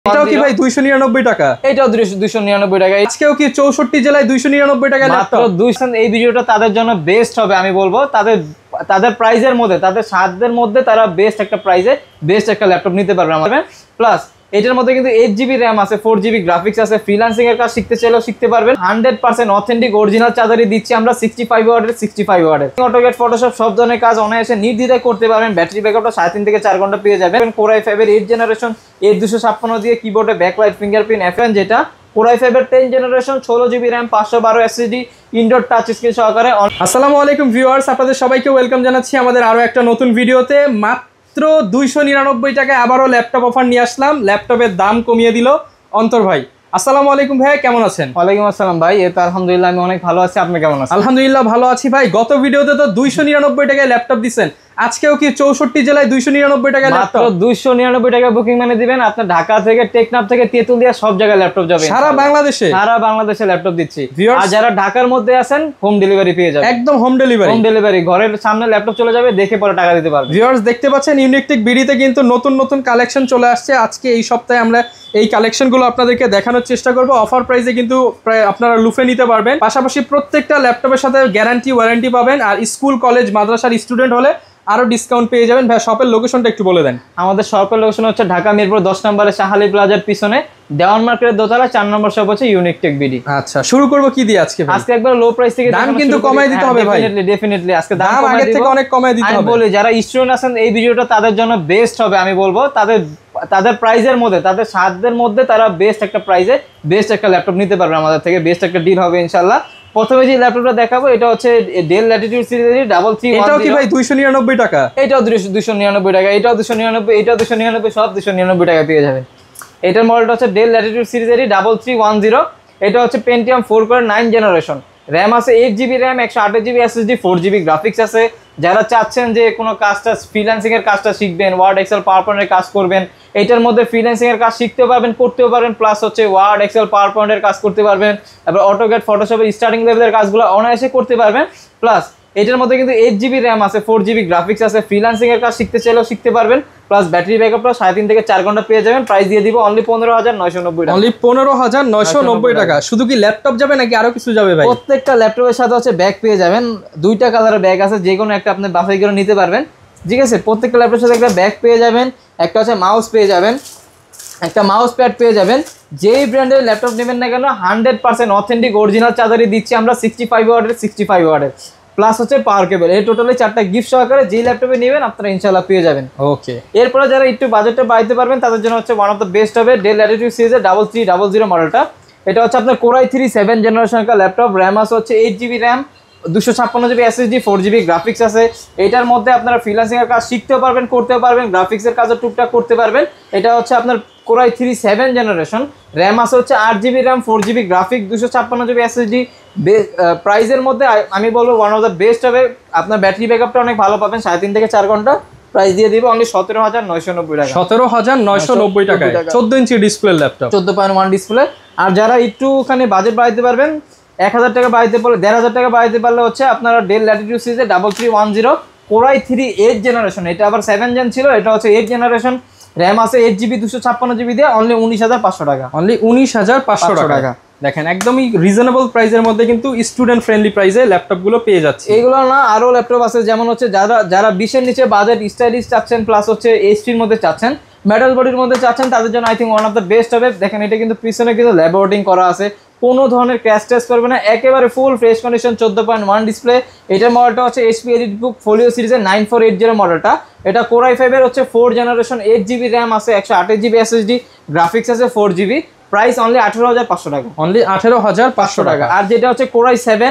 এটাও কি ভাই 299 টাকা? এটাও 299 টাকা। আজকেও কি 64 জেলায় 299 টাকা মাত্র 200। এই ভিডিওটা তাদের জন্য বেস্ট হবে, আমি বলবো তাদের প্রাইজের মধ্যে, তাদের সাধ্যের মধ্যে তারা বেস্ট একটা প্রাইজে বেস্ট একটা ল্যাপটপ নিতে পারবে আমাদের। প্লাস এটার মধ্যে কিন্তু 8GB র্যাম আছে, 4GB গ্রাফিক্স আছে। ফ্রিল্যান্সিং এর কাজ শিখতে চাইলেও শিখতে পারবেন। 100% অথেন্টিক অরিজিনাল চার্জারই দিচ্ছি আমরা 65 ওয়াটের 65 ওয়াটের। অটোক্যাড, ফটোশপ সব ধরনের কাজ অনায়াসে নির্দ্বিধায় করতে পারবেন। ব্যাটারি ব্যাকআপটা 3.5 থেকে 4 ঘন্টা পেয়ে যাবেন। Core i5 এর 8 জেনারেশন 8256 দিয়ে কিবোর্ডে ব্যাকলাইট, ফিঙ্গারপ্রিন্ট, FN, যেটা Core i5 এর 10 generation 16GB RAM 512 SSD indoor touch screen সহকারে। আসসালামু আলাইকুম ভিউয়ার্স, আপনাদের সবাইকে ওয়েলকাম জানাচ্ছি আমাদের আরো একটা নতুন ভিডিওতে। মাত্র 299 টাকায় আবারও ল্যাপটপ অফার নিয়ে আসলাম। ল্যাপটপের দাম কমিয়ে দিল অন্তর ভাই। আসসালামু আলাইকুম ভাই, কেমন আছেন? ওয়ালাইকুম আসসালাম ভাই, এই তো আলহামদুলিল্লাহ আমি অনেক ভালো আছি। আপনি কেমন আছেন? আলহামদুলিল্লাহ ভালো আছি ভাই। গত ভিডিওতে তো 299 টাকায় ল্যাপটপ দিচ্ছেন, আজকেও কি 64 জেলায় 299 টাকায় ল্যাপটপ? 299 টাকা বুকিং মানে দিবেন। আপনার ঢাকা থেকে, টেকনাফ থেকে, তেতুলিয়া সব জায়গায় ল্যাপটপ যাবে। সারা বাংলাদেশে ল্যাপটপ দিচ্ছি। আর যারা ঢাকার মধ্যে আছেন হোম ডেলিভারি পেয়ে যাবেন। একদম হোম ডেলিভারি ঘরের সামনে ল্যাপটপ চলে যাবে, দেখে পরে টাকা দিতে পারবেন। ভিউয়ার্স দেখতে পাচ্ছেন ইউনিকটেক বিডিতে কিন্তু নতুন নতুন কালেকশন চলে আসছে। আজকে এই সপ্তাহে আমরা এই কালেকশনগুলো আপনাদেরকে দেখানোর চেষ্টা করব। অফার প্রাইসে কিন্তু প্রায় আপনারা লুফে নিতে পারবেন। পাশাপাশি প্রত্যেকটা ল্যাপটপের সাথে গ্যারান্টি ওয়ারেন্টি পাবেন। আর স্কুল, কলেজ, মাদ্রাসার স্টুডেন্ট হলে আরো ডিসকাউন্ট পেয়ে যাবেন। ভাই শপের লোকেশনটা একটু বলে দেন। আমাদের শপের লোকেশন হচ্ছে ঢাকা মিরপুর 10 নম্বরে শাহালি প্লাজার পিছনে দেওয়ান মার্কেটের দোতলা 4 নম্বর শপ হচ্ছে ইউনিকটেক বিডি। আচ্ছা, শুরু করব কি দিয়ে আজকে? আজকে একবার লো প্রাইস থেকে দাম কিন্তু কমাই দিতে হবে ভাই। ডেফিনেটলি আজকে দাম আগের থেকে অনেক কমাই দিতে হবে। আমি বলি যারা স্টুডেন্ট আছেন এই ভিডিওটা তাদের জন্য বেস্ট হবে, আমি বলবো তাদের প্রাইজের মধ্যে, তাদের সাধ্যের মধ্যে তারা বেস্ট একটা প্রাইজে বেস্ট একটা ল্যাপটপ নিতে পারবে আমাদের থেকে। বেস্ট একটা ডিল হবে ইনশাআল্লাহ। প্রথমে যে ল্যাপটপটা দেখাবো এটা হচ্ছে ডেল ল্যাটিটিউড সিরিজের 333। এটাও কি ভাই 299 টাকা? এটাও 299 টাকা, এটাও 299, এটাও 299, সব 299 টাকা পেয়ে যাবেন। এটার মডেলটা হচ্ছে ডেল ল্যাটিটিউড সিরিজের 3310। এটা হচ্ছে পেন্টিয়াম 4 কোর 9 জেনারেশন। র্যাম আছে 8GB RAM, 128GB SSD, 4GB graphics আছে। যারা চাচ্ছেন যে কোনো কাজটা, ফ্রিল্যান্সিং এর কাজটা শিখবেন, ওয়ার্ড, এক্সেল, পাওয়ার পয়েন্টের কাজ করবেন, এটার মধ্যে ফ্রিল্যান্সিং এর কাজ শিখতেও পারবেন, করতেও পারবেন। প্লাস হচ্ছে ওয়ার্ড, এক্সেল, পাওয়ার পয়েন্টের কাজ করতে পারবেন। তারপর অটোক্যাড, ফটোশপের স্টার্টিং লেভেলের কাজগুলো অনায়াসে করতে পারবেন। প্লাস এটার মধ্যে কিন্তু 8GB র্যাম আছে, 4GB গ্রাফিক্স আছে। ফ্রিল্যান্সিং এর কাজ শিখতে চাইলেও শিখতে পারবেন। প্লাস ব্যাটারি ব্যাকআপটা 3.5 থেকে 4 ঘন্টা পেয়ে যাবেন। প্রাইস দিয়ে দিব অনলি 15,990 টাকা। অনলি 15,990 টাকা। শুধু কি ল্যাপটপ যাবে নাকি আরো কিছু যাবে ভাই? প্রত্যেকটা ল্যাপটপের সাথে হচ্ছে ব্যাগ পেয়ে যাবেন। 2টা কালারের ব্যাগ আছে, যে কোনো একটা আপনি বাছাই করে নিতে পারবেন। ঠিক আছে, প্রত্যেকটা ল্যাপটপের সাথে একটা ব্যাগ পেয়ে যাবেন, একটা হচ্ছে মাউস পেয়ে যাবেন, একটা মাউস প্যাড পেয়ে যাবেন। যেই ব্র্যান্ডের ল্যাপটপ নেবেন না কেন 100% অথেন্টিক অরিজিনাল চার্জারই দিচ্ছি আমরা 65 ওয়াটের 65 ওয়াটের। প্লাস হচ্ছে পাওয়ার কেবল। এই টোটালি 4টা গিফট সহকারে যেই ল্যাপটপে নেবেন আপনারা ইনশাআল্লাহ পেয়ে যাবেন। ওকে, এরপরে যারা একটু বাজেটটা বাড়াতে পারবেন তাদের জন্য হচ্ছে ওয়ান অফ দ্য বেস্ট হবে ডেল ল্যাটিটিউড সিরিজের 3300 মডেলটা। এটা হচ্ছে আপনার Core i3 7 জেনারেশন কা ল্যাপটপ। র্যাম আছে হচ্ছে 8GB RAM, 256GB SSD, 4GB graphics আছে। এটার মধ্যে আপনারা ফ্রিল্যান্সিং এর কাজ শিখতেও পারবেন, করতেও পারবেন, গ্রাফিক্সের কাজও টুকটাক করতে পারবেন। এটা হচ্ছে আপনার Core i3 7 জেনারেশন। র্যাম আছে হচ্ছে 8GB RAM, 4GB graphics, 256GB SSD। প্রাইজের মধ্যে আমি বলবো ওয়ান অফ দ্য বেস্ট হবে। আপনার ব্যাটারি ব্যাকআপটা অনেক ভালো পাবেন, 3.5 থেকে 4 ঘন্টা। প্রাইস দিয়ে দিব অনলি 17,990 টাকা। 17,990 টাকায় 14 ইঞ্চি ডিসপ্লে ল্যাপটপ, 14.1 ডিসপ্লে। আর যারা একটুখানি বাজেট বাড়াতে পারবেন, 1000 টাকা বাড়াতে পারলে, 1500 টাকা বাড়াতে পারলে হচ্ছে আপনারা ডেল ল্যাটিটিউড সিরিজের 3310 Core i3 8 জেনারেশন। এটা আবার 7 জেন ছিল, এটা হচ্ছে 8 জেনারেশন। র্যাম আছে 8GB 256GB দিয়ে অনলি 19,500 টাকা। অনলি 19,500 টাকা। দেখেন একদমই রিজনেবল প্রাইসের মধ্যে কিন্তু স্টুডেন্ট ফ্রেন্ডলি প্রাইসে ল্যাপটপগুলো পেয়ে যাচ্ছে। এইগুলো না আরো ল্যাপটপ আছে, যেমন হচ্ছে যারা 20-এর নিচে বাজেট স্টাইলিশ চাচ্ছেন, প্লাস হচ্ছে এইচপির মধ্যে চাচ্ছেন, মেটাল বডির মধ্যে চাচ্ছেন, তাদের জন্য I think one of the best হবে। দেখেন এটা কিন্তু পিছনে কিন্তু ল্যাবোরেটিং করা আছে, কোনো ধরনের ক্র্যাশ টেস্ট করবে না, একেবারে ফুল ফ্রেশ কন্ডিশন, 14.1 ডিসপ্লে। এটার মডেলটা হচ্ছে HP EliteBook Folio সিরিজের 9480 মডেলটা। এটা Core i5 এর হচ্ছে 4 জেনারেশন, 8GB র্যাম আছে, 128GB SSD, গ্রাফিক্স আছে 4GB। প্রাইস অনলি 18,500 টাকা। অনলি 18,500 টাকা। আর যেটা হচ্ছে Core i7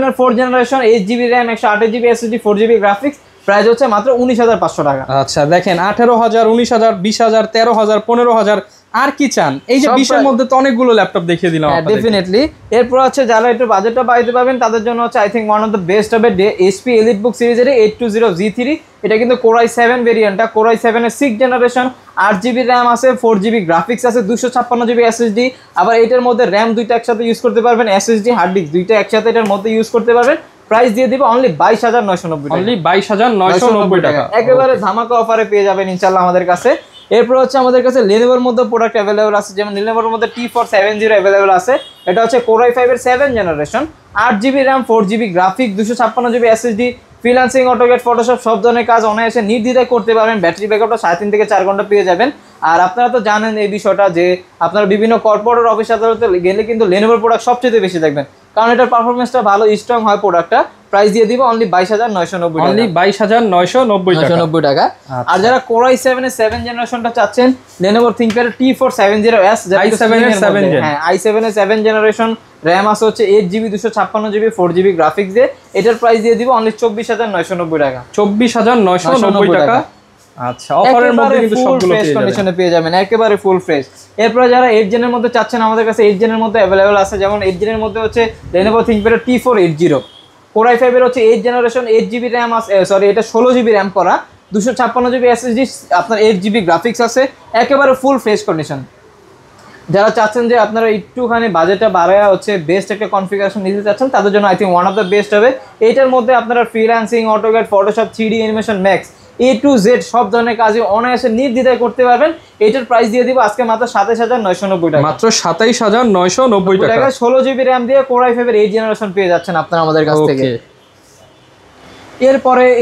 এর 4 generation, 8GB RAM, 128GB SSD, 4GB graphics. Price হচ্ছে মাত্র 19,500 টাকা। আচ্ছা দেখেন 18,000, 19,000, 20,000, 13,000, 15,000, আর কি চান? এই যে 20-এর মধ্যে তো অনেকগুলো ল্যাপটপ দেখিয়ে দিলাম আপনাদের। ডেফিনেটলি। এরপর হচ্ছে যারা একটু বাজেটটা বাড়াতে পারবেন তাদের জন্য হচ্ছে I think one of the best হবে HP EliteBook সিরিজের 820G3। এটা কিন্তু Core i7 ভেরিয়েন্টটা। Core i7 এর 6 জেনারেশন, 8GB র্যাম আছে, 4GB গ্রাফিক্স আছে, 256GB SSD। আবার এটার মধ্যে র্যাম দুইটা একসাথে ইউজ করতে পারবেন, SSD হার্ড ডিস্ক দুইটা একসাথে এটার মধ্যে ইউজ করতে পারবেন। প্রাইস দিয়ে দিব অনলি 22,990 টাকা। অনলি 22,990 টাকা। একেবারে ধামাকা অফারে পেয়ে যাবেন ইনশাআল্লাহ আমাদের কাছে। এরপর হচ্ছে আমাদের কাছে লেনোভোর মধ্যে প্রোডাক্ট অ্যাভেলেবল আছে, যেমন লেনোভোর মধ্যে T470 অ্যাভেলেবল আছে। এটা হচ্ছে Core i5 এর 7 generation, 8GB RAM, 4GB graphic, 256GB SSD, freelancing, AutoCAD, Photoshop সব ধরনের কাজ অনায়াসে নির্দ্বিধায় করতে পারবেন। ব্যাটারি ব্যাকআপটা 3.5 থেকে 4 ঘন্টা পেয়ে যাবেন। আর আপনারা তো জানেন এই বিষয়টা যে আপনারা বিভিন্ন কর্পোরেট অফিস আদালতে গেলে কিন্তু লেনোভোর প্রোডাক্ট সবচেয়ে বেশি দেখবেন, কারণ এটার পারফরমেন্সটা ভালো, স্ট্রং হয় প্রোডাক্টটা। প্রাইস দিয়ে দিব অনলি 22,990 টাকা, অনলি 22,990 টাকা। আর যারা Core i7 এর 7 জেনারেশনটা চাচ্ছেন, Lenovo ThinkPad T470S, i7 এর 7 জেন, হ্যাঁ i7 এর 7 জেনারেশন, র‍্যাম আছে হচ্ছে 8GB 256GB 4GB গ্রাফিক্স দিয়ে। এটার প্রাইস দিয়ে দিব অনলি 24,990 টাকা, 24,990 টাকা। আচ্ছা, অফারের মধ্যে কিন্তু সবগুলো ফ্রেশ কন্ডিশনে পেয়ে যাবেন, একেবারে ফুল ফ্রেশ। এরপরে যারা 8 জেনের মধ্যে চাচ্ছেন, আমাদের কাছে 8 জেনের মধ্যে अवेलेबल আছে, যেমন 8 জেনের মধ্যে হচ্ছে Lenovo ThinkPad T480, Core i5 এর হচ্ছে 8 জেনারেশন, 8GB র্যাম আছে, সরি এটা 16GB র্যাম করা, 256GB এসএসডি, আপনার 8GB গ্রাফিক্স আছে, একেবারে ফুল ফ্রেশ কন্ডিশন। যারা চাচ্ছেন যে আপনারা একটুখানি বাজেটটা বাড়ায় হচ্ছে বেস্ট একটা কনফিগারেশন নিতে চাচ্ছেন, তাদের জন্য I think one of the best হবে। এইটার মধ্যে আপনারা freelancing, AutoCAD, Photoshop, 3D animation, max, A to Z সব ধরনের কাজে অনায়াসে নির্দ্বিধায় করতে পারবেন। এটার প্রাইস দিয়ে দিব আজকে মাত্র 27,990 টাকা, মাত্র 27,990 টাকা। 16GB র্যাম দিয়ে Core i5 এর 8 জেনারেশন পেয়ে যাচ্ছেন আপনারা আমাদের কাছ থেকে।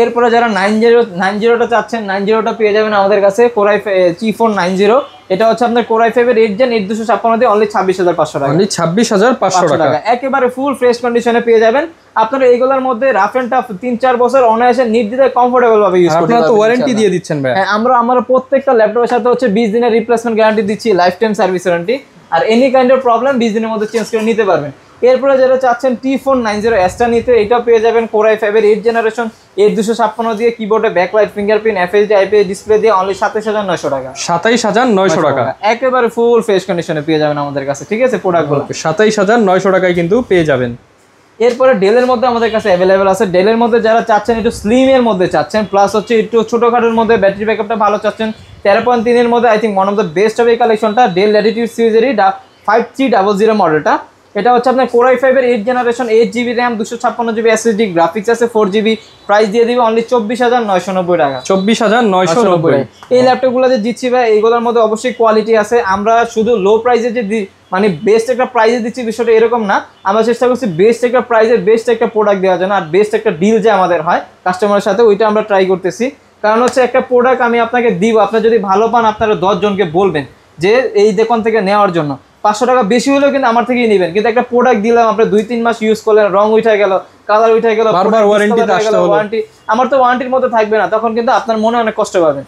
এরপরে যারা 90টা চাচ্ছেন, 90টা পেয়ে যাবেন আমাদের কাছে Core i5 T490। এটা হচ্ছে আপনার Core i5 এর 8 জেন 8256 দিয়ে অনলি 26,500 টাকা, অনলি 26,500 টাকা, একেবারে ফুল ফ্রেশ কন্ডিশনে পেয়ে যাবেন। আপনারা এইগুলোর মধ্যে রাফ এন্ড টাফ 3-4 বছর অনায়াসে নির্দ্বিধায় কমফোর্টেবল ভাবে ইউজ করতে পারবেন। আপনারা তো ওয়ারেন্টি দিয়ে দিচ্ছেন ভাই? হ্যাঁ, আমরা প্রত্যেকটা ল্যাপটপের সাথে হচ্ছে 20 দিনের রিপ্লেসমেন্ট গ্যারান্টি দিচ্ছি, লাইফ টাইম সার্ভিস ওয়ারেন্টি, আর এনি কাইন্ড অফ প্রবলেম 20 দিনের মধ্যে চেঞ্জ করে নিতে পারবেন। এরপরে যারা চাচ্ছেন T490S টা নিতে, এটাও পেয়ে যাবেন Core i5 এর 8 জেনারেশন, 8256 দিয়ে কিবোর্ডে backlight, fingerprint, FHD IPS display দিয়ে অনলি 27,900 টাকা, 27,900 টাকা, একেবারে ফুল ফ্রেশ কন্ডিশনে পেয়ে যাবেন আমাদের কাছে। ঠিক আছে, প্রোডাক্টগুলো 27,900 টাকায় কিন্তু পেয়ে যাবেন। এরপরে ডেলের মধ্যে আমাদের কাছে অ্যাভেলেবেল আছে। ডেলের মধ্যে যারা চাচ্ছেন একটু স্লিম এর মধ্যে চাচ্ছেন, প্লাস হচ্ছে একটু ছোটখাটোর মধ্যে ব্যাটারি ব্যাকআপটা ভালো চাচ্ছেন, 13.3 এর মধ্যে I think one of the best হবে এই কালেকশনটা, ডেল ল্যাটিটিউড সিরিজেরই 5300 মডেলটা। এটা হচ্ছে আপনার Core i5 এর 8 generation, 8GB RAM, 256GB SSD, graphics আছে 4GB, প্রাইস দিয়ে দিবে অনলি 24,990 টাকা, 24,990। এই ল্যাপটপগুলো যে দিচ্ছি ভাই, এইগুলোর মধ্যে অবশ্যই কোয়ালিটি আছে। আমরা শুধু লো প্রাইসে যে মানে বেস্ট একটা প্রাইসে দিচ্ছি বিষয়টা এরকম না, আমরা চেষ্টা করছি বেস্ট একটা প্রাইসে বেস্ট একটা প্রোডাক্ট দেওয়ার জন্য, আর বেস্ট একটা ডিল যে আমাদের হয় কাস্টমারের সাথে, ওইটা আমরা ট্রাই করতেছি। কারণ হচ্ছে একটা প্রোডাক্ট আমি আপনাকে দিব, আপনার যদি ভালো পান আপনারা 10 জনকে বলবেন যে এই দোকান থেকে নেওয়ার জন্য, 500 টাকা বেশি হলেও কিন্তু আমার থেকেই নেবেন। কিন্তু একটা প্রোডাক্ট দিলাম, আপনি 2-3 মাস ইউজ করলেন, রং উঠে গেল, কালার উঠে গেল, বারবার ওয়ারেন্টিতে আসতে হলো, ওয়ারেন্টি আমার তো ওয়ারেন্টির মধ্যে থাকবে না, তখন কিন্তু আপনার মনে অনেক কষ্ট পাবেন।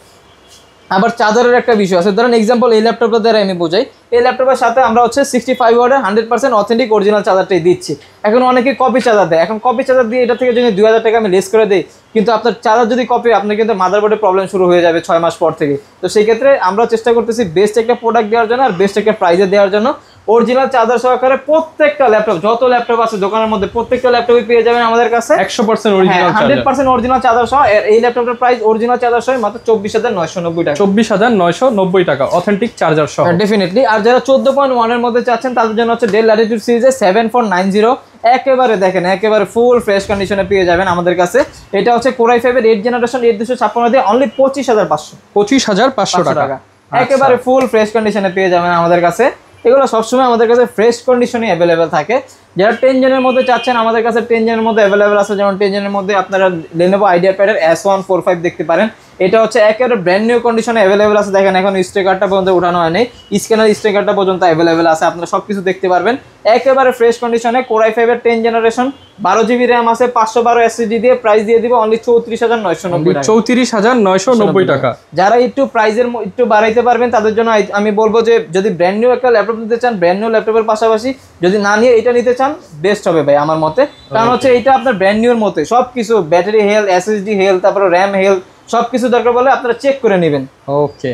আবার চার্জারের একটা বিষয় আছে, ধরেন এক্সাম্পল এই ল্যাপটপটা দ্বারা আমি বোঝাই, এই ল্যাপটপের সাথে আমরা হচ্ছে 65 ওয়াটের 100% অথেন্টিক অরিজিনাল চার্জারটাই দিচ্ছি। এখন অনেকে কপি চার্জার দেয়, এখন কপি চার্জার দিয়ে এটা থেকে যদি 2000 টাকা আমি লেস করে দিই, কিন্তু আপনার চার্জার যদি কপি, আপনার কিন্তু মাদারবোর্ডে প্রবলেম শুরু হয়ে যাবে 6 মাস পর থেকে। তো সেই ক্ষেত্রে আমরা চেষ্টা করতেছি বেস্ট একটা প্রোডাক্ট দেওয়ার জন্য, আর বেস্ট একটা প্রাইজে দেওয়ার জন্য। অরিজিনাল চার্জার সহকারে প্রত্যেকটা ল্যাপটপ, যত ল্যাপটপ আছে দোকানের মধ্যে, প্রত্যেকটা ল্যাপটপই পেয়ে যাবেন আমাদের কাছে 100% অরিজিনাল চার্জার, 100% অরিজিনাল চার্জার সহ। এই ল্যাপটপের প্রাইস অরিজিনাল চার্জার সহ মাত্র 24,990 টাকা, 24,990 টাকা অথেন্টিক চার্জার সহ, ডেফিনেটলি। আর যারা 14.1 এর মধ্যে চাচ্ছেন, তাদের জন্য হচ্ছে ডেল ল্যাটিটিউড সিরিজের 7490, একেবারে দেখেন একেবারে ফুল ফ্রেশ কন্ডিশনে পেয়ে যাবেন আমাদের কাছে। এটা হচ্ছে Core i5 এর 8 জেনারেশন, 8256 দিয়ে অনলি 25,500 টাকা, একেবারে ফুল ফ্রেশ কন্ডিশনে পেয়ে যাবেন আমাদের কাছে। এগুলো সবসময় আমাদের কাছে ফ্রেশ কন্ডিশনে অ্যাভেলেবেল থাকে। যারা 10 জেনের মধ্যে চাচ্ছেন, আমাদের কাছে 10 জেনের মধ্যে অ্যাভেলেবেল আছে, যেমন 10 জেনের মধ্যে আপনারা Lenovo IdeaPad এর S145 দেখতে পারেন। এটা হচ্ছে একেবারে ব্র্যান্ড নিউ কন্ডিশনে অ্যাভেলেবেল আছে, দেখেন এখন স্টিকারটা পর্যন্ত উঠানো হয়নি, স্ক্যানার স্টিকারটা পর্যন্ত অ্যাভেলেবেল আছে, আপনারা সবকিছু দেখতে পারবেন একেবারে ফ্রেশ কন্ডিশনে। Core i5 এর 10 জেনারেশন, 12GB র্যাম আছে, 512 এসএসডি দিয়ে, প্রাইস দিয়ে দিব অনলি 34,990 টাকা, 34,990 টাকা। যারা একটু প্রাইজের একটু বাড়াইতে পারবেন তাদের জন্য আমি বলবো যে যদি ব্র্যান্ড নিউ একটা ল্যাপটপ নিতে চান, ব্র্যান্ড নিউ ল্যাপটপের পাশাপাশি যদি না নিয়ে এটা নিতে চান, বেস্ট হবে ভাই আমার মতে। কারণ হচ্ছে এটা আপনার ব্র্যান্ড নিউর মতে সবকিছু, ব্যাটারি হেলথ, এসএসডি হেলথ, তারপর র্যাম হেলথ, সবকিছু দরকার বলে আপনারা চেক করে নেবেন ওকে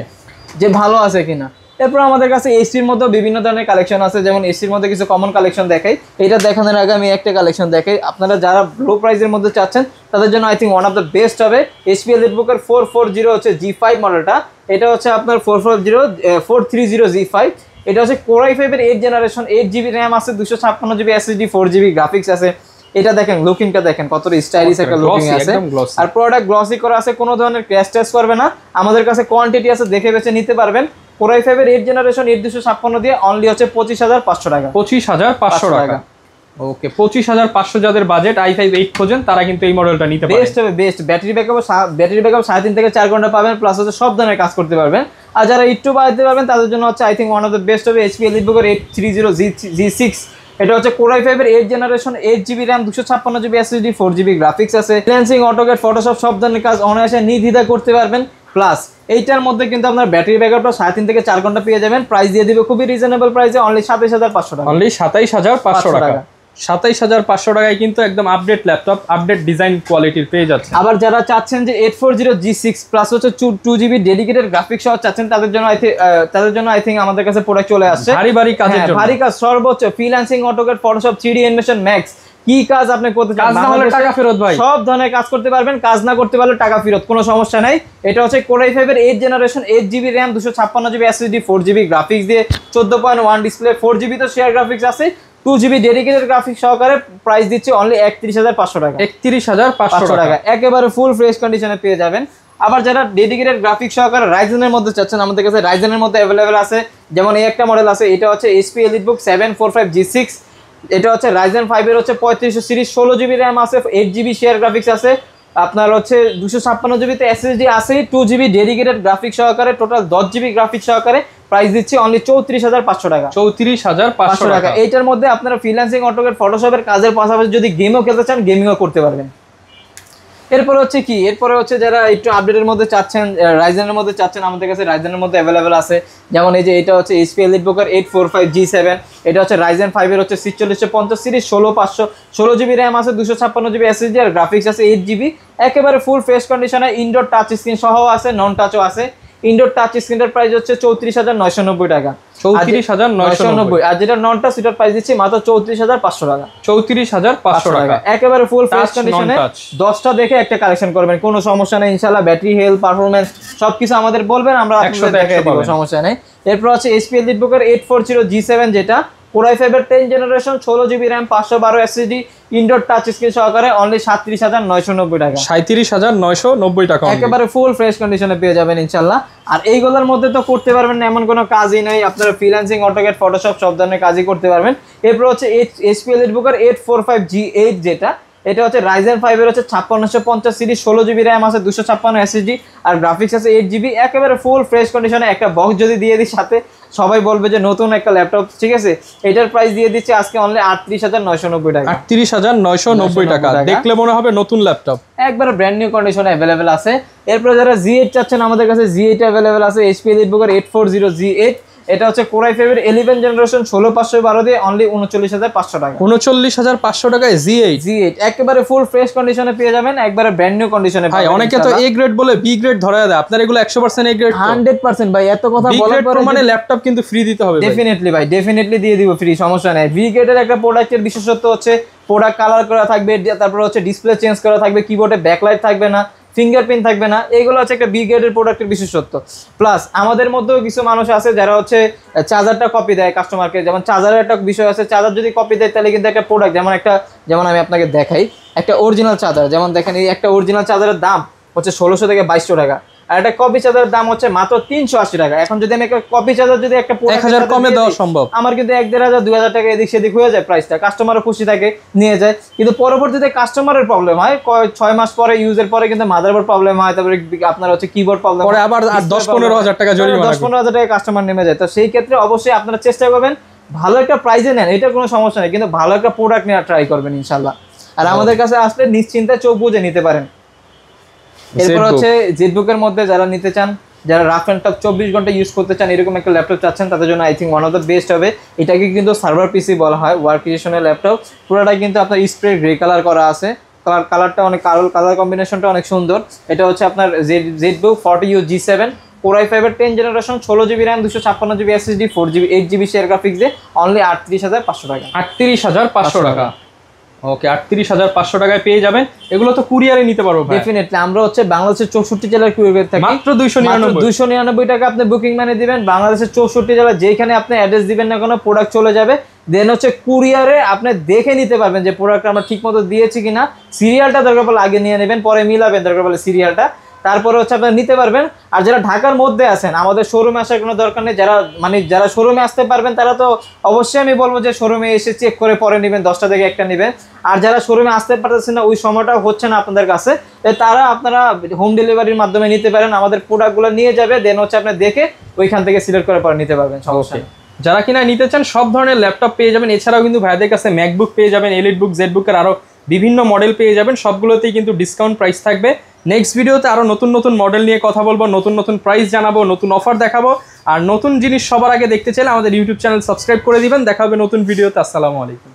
যে ভালো আছে কিনা। এরপর আমাদের কাছে এসির মধ্যে বিভিন্ন ধরনের কালেকশন আছে, যেমন এসির মধ্যে কিছু কমন কালেকশন দেখাই। এটা দেখানোর আগে আমি একটা কালেকশন দেখাই, আপনারা যারা লো প্রাইসের মধ্যে চাচ্ছেন তাদের জন্য I think one of the best হবে HP EliteBooker 440 হচ্ছে G5 মডেলটা। এটা হচ্ছে আপনার 430 G5। এটা হচ্ছে Core i5 এর 8 জেনারেশন, 8GB র্যাম আছে, 256GB এসএসডি, 4GB গ্রাফিক্স আছে, এটা দেখেন লুকিংটা দেখেন কতটা স্টাইলিশ একটা লুকিং আছে, আর প্রোডাক্ট গ্লসি করা আছে, কোনো ধরনের ক্র্যাশ টেস্ট করবে না। আমাদের কাছে কোয়ান্টিটি আছে, দেখে বেছে নিতে পারবেন। Core i5 এর 8 জেনারেশন 8256 দিয়ে অনলি হচ্ছে 25500 টাকা। 25500 টাকা। ওকে, 25500 যাদের বাজেট i5 8 খোঁজেন তারা কিন্তু এই মডেলটা নিতে পারেন। বেস্ট হবে, বেস্ট। ব্যাটারি ব্যাকআপ 3.5 থেকে 4 ঘন্টা পাবেন, প্লাস হচ্ছে সব ধরনের কাজ করতে পারবেন। আর যারা একটু বাড়াতে পারবেন তাদের জন্য হচ্ছে I think one of the best হবে HP EliteBook 830G6। এটা হচ্ছে Core i5 এর 8 generation, 8GB RAM, 256GB SSD, 4GB graphics আছে। ফ্রিল্যান্সিং, অটোক্যাড, ফটোশপ সব ধরনের কাজ অনায়াসে নির্দ্বিধায় করতে পারবেন। প্লাস এইটার মধ্যে কিন্তু আপনার ব্যাটারি ব্যাকআপটা 3.5 থেকে 4 ঘন্টা পেয়ে যাবেন। প্রাইস দিয়ে দিবে খুবই রিজনেবল প্রাইসে, অনলি 27500 টাকা। অনলি 27500 টাকা। 27500 টাকায় কিন্তু একদম আপডেট ল্যাপটপ, আপডেট ডিজাইন কোয়ালিটির পেয়ে যাচ্ছে। আবার যারা চাচ্ছেন যে 840G6 প্লাস হচ্ছে 2GB ডেডিকেটেড গ্রাফিক্স সহ চাচ্ছেন, তাদের জন্য আই থিঙ্ক আমাদের কাছে প্রোডাক্ট চলে আসছে ভারী কাজের জন্য। ভারী কাজ সর্বোচ্চ freelancing, AutoCAD, Photoshop, 3D animation, max, কি কাজ আপনি করতে চান, কাজ না হলে টাকা ফেরত ভাই। সব ধরনের কাজ করতে পারবেন, কাজ না করতে পারলে টাকা ফেরত, কোনো সমস্যা নাই। এটা হচ্ছে Core i5 এর 8 generation, 8GB RAM, 256GB SSD, 4GB graphics দিয়ে 14.1 ডিসপ্লে, 4GB তো শেয়ার গ্রাফিক্স আছে, 2GB ডেডিকেটেড গ্রাফিক্স সহকারে প্রাইস দিচ্ছে অনলি 31500 টাকা। 31500 টাকা একেবারে ফুল ফ্রেশ কন্ডিশনে পেয়ে যাবেন। আবার যারা ডেডিকেটেড গ্রাফিক্স সহকারে রাইজেনের মধ্যে চাচ্ছেন, আমাদের কাছে রাইজেনের মধ্যে অ্যাভেলেবেল আছে। যেমন এই একটা মডেল আছে, এটা হচ্ছে HP EliteBook 745G6। এটা হচ্ছে Ryzen 5 এর হচ্ছে 3500 সিরিজ, 16GB RAM আছে, 8GB শেয়ার গ্রাফিক্স আছে, আপনার হচ্ছে 256GB তে SSD আছে, 2GB ডেডিকেটেড গ্রাফিক্স সহকারে, টোটাল 10GB গ্রাফিক্স সহকারে প্রাইস দিচ্ছি অনলি 34500 টাকা। 34500 টাকা। এইটার মধ্যে আপনারা ফ্রিল্যান্সিং, অটোক্যাড, ফটোশপের কাজের পাশাপাশি যদি গেমও খেলতে চান, গেমিংও করতে পারবেন। এরপরে হচ্ছে কি, এরপরে হচ্ছে যারা একটু আপডেটের মধ্যে চাচ্ছেন, রাইজেনের মধ্যে চাচ্ছেন, আমাদের কাছে রাইজেনের মধ্যে অ্যাভেলেবেল আছে। যেমন এই যে এটা হচ্ছে HP EliteBook 845G7। এটা হচ্ছে Ryzen 5 এর হচ্ছে 4650 সিরিজ, 16500, 16GB RAM আছে, 256GB SSD, আর গ্রাফিক্স আছে 8GB। একেবারে ফুল ফ্রেশ কন্ডিশনে, ইনডোর টাচ স্ক্রিন সহ আছে, নন টাচও আছে। ইনডোর টাচ স্ক্রিনের প্রাইস হচ্ছে 34990 টাকা। 34990। আর যেটা নন টাচ সেটার প্রাইস দিচ্ছি মাত্র 34500 টাকা। 34500 টাকা। একেবারে ফুল ফ্রেশ কন্ডিশনে 10টা দেখে একটা কালেকশন করবেন, কোনো সমস্যা নেই ইনশাআল্লাহ। ব্যাটারি হেলথ, পারফরম্যান্স সবকিছু আমাদের বলবেন, আমরা আপনাদের দেখাই দেব, সমস্যা নেই। এরপর আছে HP EliteBook 840G7, যেটা Core i5 এর 10 generation, 16GB RAM, 512 SSD, indoor touch screen সহকারে অনলি 37990 টাকা। 37990 টাকা। একেবারে ফুল ফ্রেশ কন্ডিশনে পেয়ে যাবেন ইনশাআল্লাহ। আর এইগুলোর মধ্যে তো করতে পারবেন না এমন কোনো কাজই নাই, আপনারা ফ্রিল্যান্সিং, অটোক্যাড, ফটোশপ সব ধরনের কাজই করতে পারবেন। এরপর হচ্ছে HP EliteBook 845G8, যেটা এটা হচ্ছে Ryzen 5 এর হচ্ছে 5650 সিরিজ, 16GB RAM আছে, 256 SSD, আর গ্রাফিক্স আছে 8GB। একেবারে ফুল ফ্রেশ কন্ডিশনে একটা বক্স যদি দিয়ে দিই সাথে, সবাই বলবে যে নতুন একটা ল্যাপটপ, ঠিক আছে। এটার প্রাইস দিয়ে দিচ্ছে আজকে অনলি 38990 টাকা। 38990 টাকা, দেখলে মনে হবে নতুন ল্যাপটপ, একবারে ব্র্যান্ড নিউ কন্ডিশনে অ্যাভেলেবেল আছে। এরপর যারা G8 চাচ্ছেন, আমাদের কাছে G8 অ্যাভেলেবেল আছে, HP EliteBook 840G8। এটা হচ্ছে Core i5 এর 11 জেনারেশন, 16512 দিয়ে অনলি 39500 টাকা। 39500 টাকায় G8 একেবারে ফুল ফ্রেশ কন্ডিশনে পেয়ে যাবেন, একবারে ব্র্যান্ড নিউ কন্ডিশনে। ভাই অনেকে তো A গ্রেড বলে B গ্রেড ধরায় দেয়, আপনার এগুলো 100% A গ্রেড। 100% ভাই, এত কথা বলার পরে মানে ল্যাপটপ কিন্তু ফ্রি দিতে হবে। ডেফিনেটলি ভাই, ডেফিনেটলি দিয়ে দিব ফ্রি, সমস্যা নাই। V গ্রেডের একটা প্রোডাক্টের বিশেষত্ব হচ্ছে প্রোডাক্ট কালার করা থাকবে, তারপর হচ্ছে ডিসপ্লে চেঞ্জ করা থাকবে, কিবোর্ডে ব্যাকলাইট থাকবে না, ফিঙ্গারপ্রিন্ট থাকবে না, এইগুলো হচ্ছে একটা বি গ্রেডের প্রোডাক্টের বিশেষত্ব। প্লাস আমাদের মধ্যেও কিছু মানুষ আছে যারা হচ্ছে চার্জারটা কপি দেয় কাস্টমারকে, যেমন চার্জারের একটা বিষয় আছে, চার্জার যদি কপি দেয় তাহলে কিন্তু একটা প্রোডাক্ট, যেমন আমি আপনাকে দেখাই একটা অরিজিনাল চার্জার, যেমন দেখেন এই একটা অরিজিনাল চার্জারের দাম হচ্ছে 1600 থেকে 2200 টাকা, আর একটা কপি চার্জারের দাম হচ্ছে মাত্র 380 টাকা। এখন যদি আমি একটা কপি চার্জার যদি একটা 1000 কমে দেওয়া সম্ভব, আমার কিন্তু 1500 2000 টাকা এদিক সেদিক হয়ে যায় প্রাইসটা, কাস্টমারও খুশি থাকে, নিয়ে যায়। কিন্তু পরবর্তীতে কাস্টমারের প্রবলেম হয়, 6 মাস পরে ইউজের পরে কিন্তু মাদারবোর্ড প্রবলেম হয়, তারপরে আপনার হচ্ছে কিবোর্ড প্রবলেম পরে, আবার 10-15 টাকা জরিমানা, 10-15 টাকা কাস্টমার নেমে যায়। তো সেই ক্ষেত্রে অবশ্যই আপনারা চেষ্টা করবেন ভালো একটা প্রাইসে নেন, এটা কোনো সমস্যা নেই, কিন্তু ভালো একটা প্রোডাক্ট নেওয়ার ট্রাই করবেন ইনশাআল্লাহ। আর আমাদের কাছে আসলে নিশ্চিন্তায় চোখ বুজে নিতে পারেন। এরপর হচ্ছে জেটবুকের মধ্যে যারা নিতে চান, যারা রাফ অ্যান্ড টাফ 24 ঘন্টা ইউজ করতে চান, এরকম একটা ল্যাপটপ চাচ্ছেন, তাদের জন্য I think one of the best হবে। এটাকে কিন্তু সার্ভার পিসি বলা হয়, ওয়ার্ক স্টেশনের ল্যাপটপ। পুরোটা কিন্তু আপনার স্প্রে গ্রে কালার করা আছে, কালারটা অনেক কালার কম্বিনেশনটা অনেক সুন্দর। এটা হচ্ছে আপনার জেটবুক 40G7 Core i5 এর 10 generation, 16GB RAM, 256GB SSD, 4GB 8GB share graphics দিয়ে অনলি 38500 টাকা। 38500 টাকা। ওকে 38,500 টাকায় পেয়ে যাবেন। এগুলো তো কুরিয়ারে নিতে পারবো ভাই? ডেফিনেটলি আমরা হচ্ছে বাংলাদেশের 64 জেলার কুরিয়ার থাকি। মাত্র 299 টাকা আপনি বুকিং মানে দিবেন। বাংলাদেশের 64 জেলা যেখানে আপনি অ্যাড্রেস দিবেন না কোনো, প্রোডাক্ট চলে যাবে। দেন হচ্ছে কুরিয়ারে আপনি দেখে নিতে পারবেন যে প্রোডাক্ট আমরা ঠিকমতো দিয়েছি কিনা। সিরিয়ালটা দরকার পড়লে আগে নিয়ে নেবেন, পরে মিলাবেন দরকার পড়লে সিরিয়ালটা, তারপরে হচ্ছে আপনারা নিতে পারবেন। আর যারা ঢাকার মধ্যে আছেন আমাদের শোরুমে আসার কোনো দরকার নেই। যারা শোরুমে আসতে পারবেন তারা তো অবশ্যই আমি বলবো যে শোরুমে এসে চেক করে পরে নেবেন, 10টা থেকে একটা নেবেন। আর যারা শোরুমে আসতে পারতেছেন না, ওই সময়টাও হচ্ছে না আপনাদের কাছে, তারা আপনারা হোম ডেলিভারির মাধ্যমে নিতে পারেন। আমাদের প্রোডাক্টগুলো নিয়ে যাবে, দেন হচ্ছে আপনি দেখে ওইখান থেকে সিলেক্ট করে পরে নিতে পারবেন, সমস্যা নেই। যারা কিনা নিতে চান সব ধরনের ল্যাপটপ পেয়ে যাবেন। এছাড়াও কিন্তু ভাইদের কাছে ম্যাকবুক পেয়ে যাবেন, এলিটবুক, জেডবুকের আরও বিভিন্ন মডেল পেয়ে যাবেন। সবগুলোতেই কিন্তু ডিসকাউন্ট প্রাইস থাকবে। নেক্সট ভিডিওতে আরও নতুন নতুন মডেল নিয়ে কথা বলবো, নতুন নতুন প্রাইস জানাবো, নতুন অফার দেখাবো। আর নতুন জিনিস সবার আগে দেখতে চাইলে আমাদের ইউটিউব চ্যানেল সাবস্ক্রাইব করে দিবেন। দেখা হবে নতুন ভিডিওতে। আসসালামু আলাইকুম।